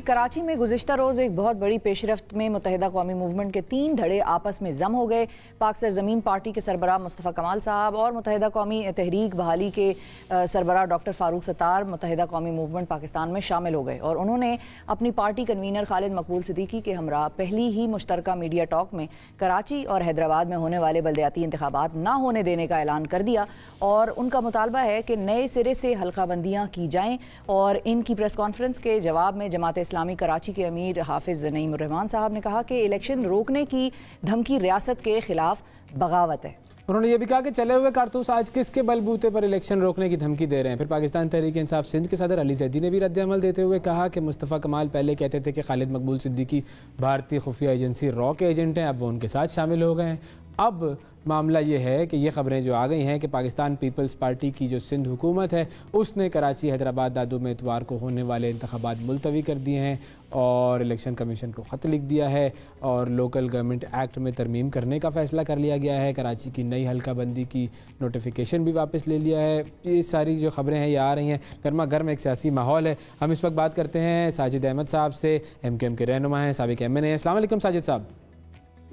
कराची में गुज़िश्ता रोज़ एक बहुत बड़ी पेशरफ्त में मुत्तहिदा कौमी मूवमेंट के 3 धड़े आपस में जम हो गए। पाक सरज़मीन पार्टी के सरबराह मुस्तफ़ा कमाल साहब और मुत्तहिदा कौमी तहरीक बहाली के सरबराह डॉक्टर फ़ारूक सत्तार मुत्तहिदा कौमी मूवमेंट पाकिस्तान में शामिल हो गए और उन्होंने अपनी पार्टी कन्वीनर खालिद मकबूल सिद्दीकी के हमरा पहली ही मुश्तरका मीडिया टॉक में कराची और हैदराबाद में होने वाले बल्दियाती इंतखाबात ना होने देने का ऐलान कर दिया और उनका मुतालबा है कि नए सिरे से हल्का बंदियाँ की जाएँ। और इनकी प्रेस कॉन्फ्रेंस के जवाब में जमात इस्लामी कराची के अमीर हाफिज़ नईम रहमान साहब ने कहा कि इलेक्शन रोकने की धमकी रियासत के खिलाफ बगावत है। उन्होंने ये भी कहा कि चले हुए कारतूस आज किसके बलबूते पर इलेक्शन रोकने की धमकी दे रहे हैं। फिर पाकिस्तान तहरीक इंसाफ सिंध के सदर अली जैदी ने भी रद्द-ए-अमल देते हुए कहा कि मुस्तफ़ा कमाल पहले कहते थे कि खालिद मकबूल सिद्दीकी भारतीय खुफिया एजेंसी रॉ के एजेंट हैं, अब वो उनके साथ शामिल हो गए हैं। अब मामला ये है कि ये खबरें जो आ गई हैं कि पाकिस्तान पीपल्स पार्टी की जो सिंध हुकूमत है उसने कराची, हैदराबाद, दादू में इतवार को होने वाले इंतखाबात मुलतवी कर दिए हैं और इलेक्शन कमीशन को ख़त लिख दिया है और लोकल गवर्नमेंट एक्ट में तरमीम करने का फ़ैसला कर लिया गया है। कराची की नई हल्का बंदी की नोटिफिकेशन भी वापस ले लिया है। ये सारी जो खबरें हैं ये आ रही हैं। गर्मा गर्म एक सियासी माहौल है। हम इस वक्त बात करते हैं साजिद अहमद साहब से, MKM के रहनुमा हैं, साबिक MNA हैं। अस्सलाम वालेकुम साजिद साहब।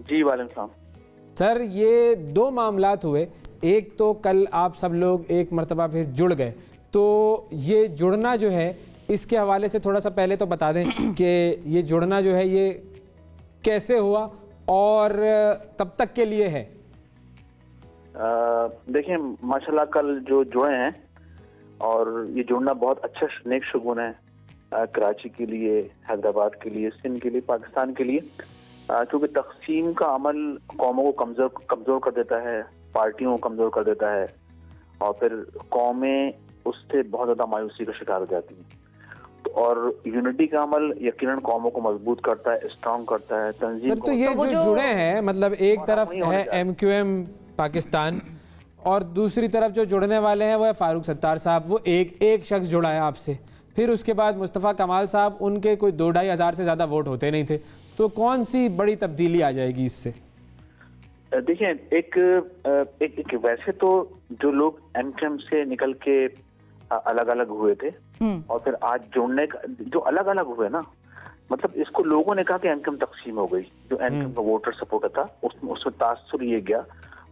जी वालेकुम सलाम। सर, ये 2 मामलात हुए। एक तो कल आप सब लोग एक मरतबा फिर जुड़ गए, तो ये जुड़ना जो है इसके हवाले से थोड़ा सा पहले तो बता दें कि ये जुड़ना जो है ये कैसे हुआ और कब तक के लिए है। देखिए माशाल्लाह कल जो जुड़े हैं और ये जुड़ना बहुत अच्छा नेक शुगुन है कराची के लिए, हैदराबाद के लिए, सिंध के लिए, पाकिस्तान के लिए, क्योंकि तकसीम का अमल कौमों को कमज़ोर कर देता है, पार्टियों को कमज़ोर कर देता है और फिर कौमें उससे बहुत ज़्यादा मायूसी का शिकार हो जाती हैं। और यूनिटी का अमल यकीनन कौमों को मजबूत करता है, स्ट्रॉन्ग करता है, तंजीम तो ये जो जुड़े हैं, मतलब एक तरफ है MQM पाकिस्तान और दूसरी तरफ जो जुड़ने वाले हैं वो है फारूक सत्तार साहब। वो एक शख्स जुड़ा है आपसे, फिर उसके बाद मुस्तफ़ा कमाल साहब, उनके कोई 2-2.5 हज़ार से ज़्यादा वोट होते नहीं थे। तो कौन सी बड़ी तब्दीली आ जाएगी इससे? देखिए एक वैसे तो जो लोग MKM से निकल के अलग अलग हुए थे और फिर आज जुड़ने का जो अलग अलग हुए ना, मतलब इसको लोगों ने कहा कि MKM तकसीम हो गई। जो MKM का वोटर सपोर्टर था उसमें तासुर ये गया,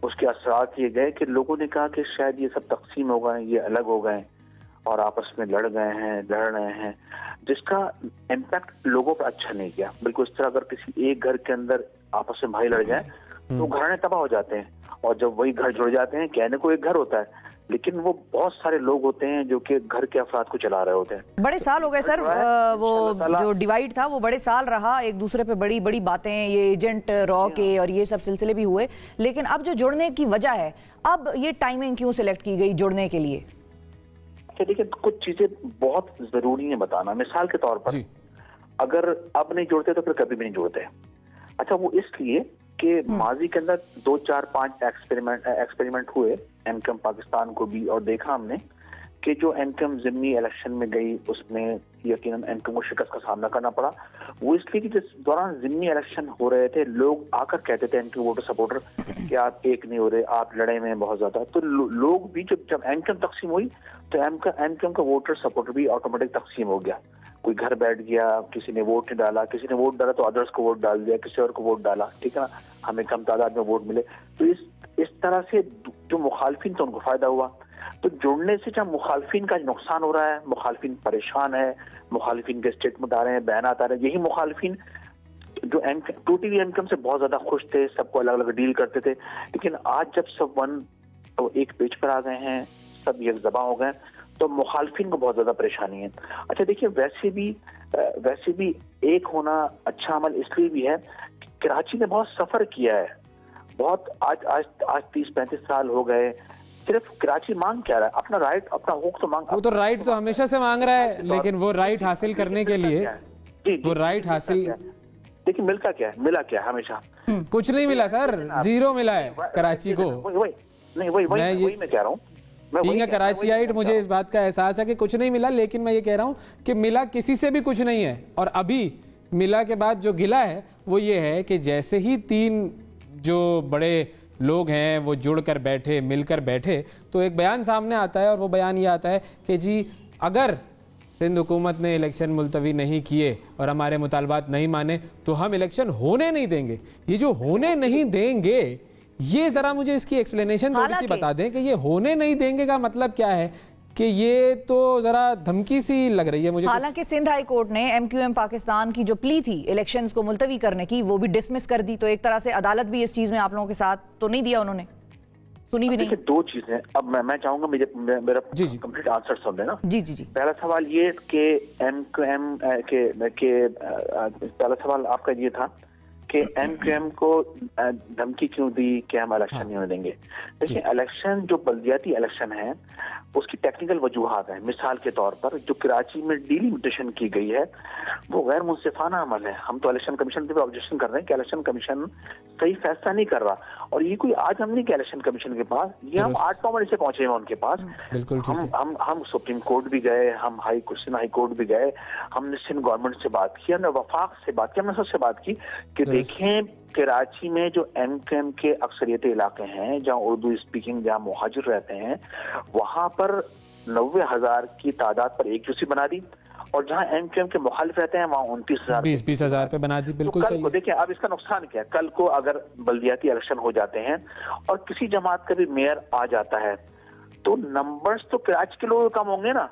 उसके असरात ये गए कि लोगों ने कहा कि शायद ये सब तकसीम हो गए, ये अलग हो गए और आपस में लड़ रहे हैं, जिसका इम्पैक्ट लोगों पर अच्छा नहीं किया। बिल्कुल इस तरह अगर किसी एक घर के अंदर आपस में भाई लड़ जाए तो घराने तबाह हो जाते हैं और जब वही घर जुड़ जाते हैं, कहने को एक घर होता है लेकिन वो बहुत सारे लोग होते हैं जो कि घर के अफराद को चला रहे होते हैं। बड़े साल हो गए सर, वो जो डिवाइड था वो बड़े साल रहा, एक दूसरे पे बड़ी बड़ी बातें, ये एजेंट रॉ के और ये सब सिलसिले भी हुए। लेकिन अब जो जुड़ने की वजह है, अब ये टाइमिंग क्यों सिलेक्ट की गई जुड़ने के लिए? देखिए कुछ चीजें बहुत जरूरी है बताना। मिसाल के तौर पर अगर अब नहीं जुड़ते तो फिर कभी भी नहीं जुड़ते। अच्छा, वो इसलिए कि माजी के अंदर 2, 4, 5 एक्सपेरिमेंट हुए MKM पाकिस्तान को भी, और देखा हमने कि जो MKM ज़िमनी इलेक्शन में गई उसमें यकीनन MKM को शिकस्त का सामना करना पड़ा। वो इसलिए कि जिस दौरान ज़िमनी इलेक्शन हो रहे थे लोग आकर कहते थे MKM वोटर सपोर्टर कि आप एक नहीं हो रहे, आप लड़े में बहुत ज्यादा। तो लोग भी जब MKM तकसीम हुई तो MKM का वोटर सपोर्टर भी ऑटोमेटिक तकसीम हो गया। कोई घर बैठ गया, किसी ने वोट नहीं डाला, किसी ने वोट डाला तो अदर्स को वोट डाल दिया, किसी और को वोट डाला, ठीक है ना, हमें कम तादाद में वोट मिले। तो इस तरह से जो मुखालफिन थे उनको फायदा हुआ। तो जुड़ने से जब मुखालफिन का नुकसान हो रहा है, मुखालफिन परेशान है, मुखालफिन के स्टेटमेंट आ रहे हैं, बयान आ रहे हैं, यही मुखालफिन जो टूटी हुई MKM से बहुत ज्यादा खुश थे, सबको अलग अलग डील करते थे। लेकिन आज जब सब एक पेज पर आ गए हैं, सब यकजबा हो गए, तो मुखालफिन को बहुत ज्यादा परेशानी है। अच्छा देखिए, वैसे भी एक होना अच्छा अमल इसलिए भी है कि कराची ने बहुत सफर किया है, बहुत आज 30-35 साल हो गए। सिर्फ कराची मांग क्या रहा है? अपना राइट, अपना हक तो मांग। वो तो राइट तो हमेशा से मांग रहा है, लेकिन वो राइट हासिल करने के लिए वो राइट हासिल, देखिए मिलता क्या है, मिला क्या है? हमेशा कुछ नहीं मिला सर, 0 मिला है कराची को। वही मैं कह रहा हूँ, कराचीआइट, मुझे इस बात का एहसास है कि कुछ नहीं मिला, लेकिन मैं ये कह रहा हूँ कि मिला किसी से भी कुछ नहीं है। और अभी मिला के बाद जो गिला है वो ये है कि जैसे ही 3 जो बड़े लोग हैं वो जुड़कर बैठे, मिलकर बैठे, तो एक बयान सामने आता है और वो बयान ये आता है कि जी अगर सिंध हुकूमत ने इलेक्शन मुलतवी नहीं किए और हमारे मुतालबात नहीं माने तो हम इलेक्शन होने नहीं देंगे। ये जो होने नहीं देंगे, ये ज़रा मुझे इसकी एक्सप्लेनेशन थोड़ी सी बता दें कि ये होने नहीं देंगे का मतलब क्या है, कि ये तो ज़रा धमकी सी लग रही है मुझे। हालांकि सिंध हाई कोर्ट ने MQM पाकिस्तान की जो प्ली थी इलेक्शंस को मुलतवी करने की, वो भी डिसमिस कर दी। तो एक तरह से अदालत भी इस चीज़ में आप लोगों के साथ तो नहीं दिया, उन्होंने सुनी भी नहीं। दो चीजें, अब मैं चाहूंगा मेरा कंप्लीट आंसर सुन लेना। जी जी जी। पहला सवाल ये कि MQM के पहला सवाल आपका ये था कि MQM को धमकी क्यों दी कि हम इलेक्शन नहीं होने देंगे। देखिए, इलेक्शन जो बल्दियाती इलेक्शन है उसकी टेक्निकल वजूहात हैं। मिसाल के तौर पर जो कराची में डिलिमिटेशन की गई है वो गैर मुंसिफाना अमल है। हम तो इलेक्शन कमीशन पे ऑब्जेक्शन कर रहे हैं कि इलेक्शन कमीशन सही फैसला नहीं कर रहा। और ये कोई आज हम नहीं कि इलेक्शन कमीशन के पास, ये हम 8-9 महीने से पहुंचे हैं उनके पास। हम सुप्रीम कोर्ट भी गए, हम हाई कोर्ट भी गए, हमने सिंध गवर्नमेंट से बात की, हमने वफाक से बात की, हमने सबसे बात की कि देखें कराची में जो MQM के अक्सरियत इलाके हैं जहाँ उर्दू स्पीकिंग, जहाँ मुहाजिर रहते हैं, वहां पर 90,000 की तादाद पर एक यूसी बना दी, और जहाँ MQM के मुखालिफ रहते हैं वहाँ 29,000 पे बना दी। बिल्कुल सही। देखिए, अब इसका नुकसान क्या है? कल को अगर बल्दियाती इलेक्शन हो जाते हैं और किसी जमात का भी मेयर आ जाता है तो नंबर्स तो कराची के लोग कम होंगे ना,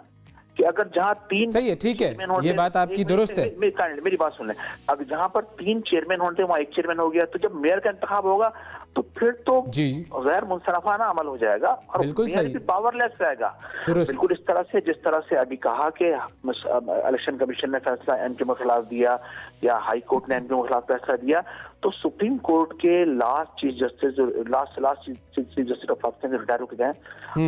कि अगर जहाँ 3 सही है, ठीक है, ये बात आपकी दुरुस्त है। मेरी बात सुन लें, अब जहाँ पर 3 चेयरमैन होते हैं वहाँ 1 चेयरमैन हो गया, तो जब मेयर का इंतखाब होगा तो फिर तो गैर मुनसरफाना अमल हो जाएगा और मेयर भी पावरलेस रहेगा। बिल्कुल इस तरह से, जिस तरह से अभी कहा कि इलेक्शन कमीशन ने फैसला MQM के खिलाफ दिया या हाई कोर्ट ने MQM के खिलाफ फैसला दिया, तो सुप्रीम कोर्ट के last chief justice of Pakistan retire होकर गए,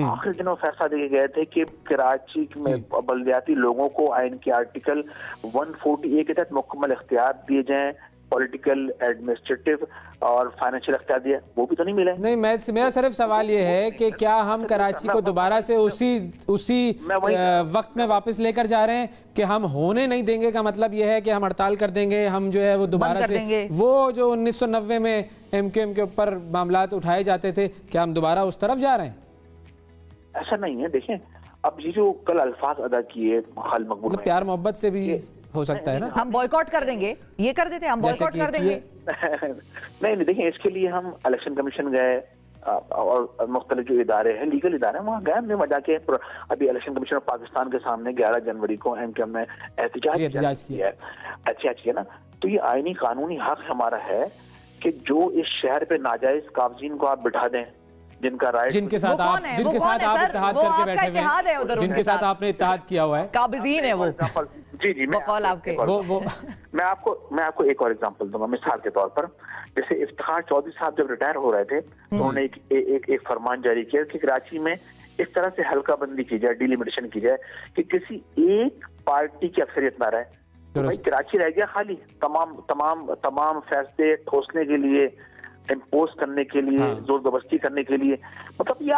आखिरी दिनों फैसला दे गए थे कि कराची में बल्दियाती लोगों को आइन के आर्टिकल 140A के तहत मुकम्मल इख्तियार दिए जाएं, पॉलिटिकल, एडमिनिस्ट्रेटिव और फाइनेंशियल इख्तियार दिया। वो भी तो नहीं मिले। नहीं, मेरा सिर्फ सवाल ये है कि क्या हम कराची को दोबारा से उसी वक्त में वापस लेकर जा रहे हैं कि हम होने नहीं देंगे का मतलब ये है कि हम हड़ताल कर देंगे, हम जो है वो दोबारा से वो जो 1990 में MQM के ऊपर मामलात उठाए जाते थे, क्या हम दोबारा उस तरफ जा रहे हैं? ऐसा नहीं है। देखें, अब ये जो कल अल्फाज अदा किए हाल मकबूल, प्यार मोहब्बत से भी हो सकता है ना, हम बॉयकॉट कर देंगे, ये कर देते, हम बॉयकॉट कर देंगे। नहीं, देखिए, इसके लिए हम इलेक्शन कमीशन गए और मुख्तलिफ जो इदारे हैं, लीगल इदारे हैं, वहाँ गए, हमने वजह के अभी इलेक्शन कमीशन ऑफ पाकिस्तान के सामने 11 जनवरी को MQM ने एहतजाज किया ना। तो ये आईनी कानूनी हक हमारा है कि जो इस शहर पे नाजायज काबजीन को आप बिठा दें, जिनका राइट, जिनके साथ आप इत्तेहाद करके बैठे हुए हैं, जिनके साथ आपने इत्तेहाद किया हुआ है, काबिजीन है वो। जी, मैं आपको एक और एग्जांपल दूंगा। मिसाल के तौर पर, जैसे इफ्तिखार चौधरी साहब जब रिटायर हो रहे थे तो उन्होंने एक फरमान जारी किया कि कराची में इस तरह से हल्का बंदी की जाए, डिलिमिटेशन की जाए कि किसी एक पार्टी की अक्सरियत ना रहे। तो भाई कराची रह गया खाली, तमाम फैसले ठोसने के लिए, इम्पोज करने के लिए, जोर जबरदस्ती करने के लिए। मतलब ये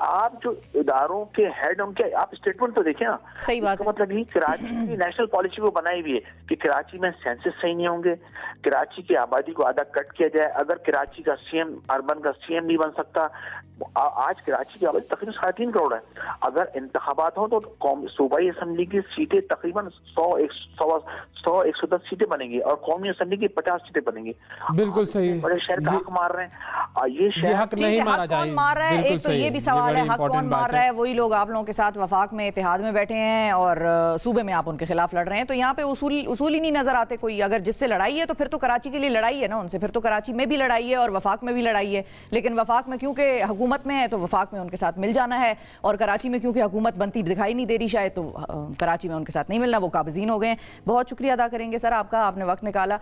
आप जो इदारों के हेड, उनके आप स्टेटमेंट तो देखें ना। सही बात है। मतलब ये कराची की नेशनल पॉलिसी को बनाई हुई है कि कराची में सेंसस सही नहीं होंगे, कराची की आबादी को आधा कट किया जाए। अगर कराची का CM, अर्बन का CM नहीं बन सकता, आज कराची की आबादी तकरीबन 3.5 करोड़ है। अगर इंतखाबात हो तो सूबाई असम्बली की सीटें तकरीबन 100-110 सीटें बनेंगी और कौमी असम्बली की 50 सीटें बनेंगी। बिल्कुल सही। बड़े शहर का हक मार रहे हैं, ये हक नहीं मारा जाए। मार रहा है, एक तो ये भी सवाल है, हक कौन मार रहा है? वही लोग आप लोगों के साथ वफाक में, इत्तेहाद में बैठे हैं और सूबे में आप उनके खिलाफ लड़ रहे हैं। तो यहाँ पे उसूल ही नहीं नजर आते कोई। अगर जिससे लड़ाई है तो फिर तो कराची के लिए लड़ाई है ना उनसे, फिर तो कराची में भी लड़ाई है और वफाक में भी लड़ाई है। लेकिन वफाक में क्योंकि हुकूमत में है तो वफाक में उनके साथ मिल जाना है, और कराची में क्योंकि हुकूमत बनती दिखाई नहीं दे रही शायद, तो कराची में उनके साथ नहीं मिलना, वो काबिजीन हो गए। बहुत शुक्रिया अदा करेंगे सर आपका, आपने वक्त निकाला।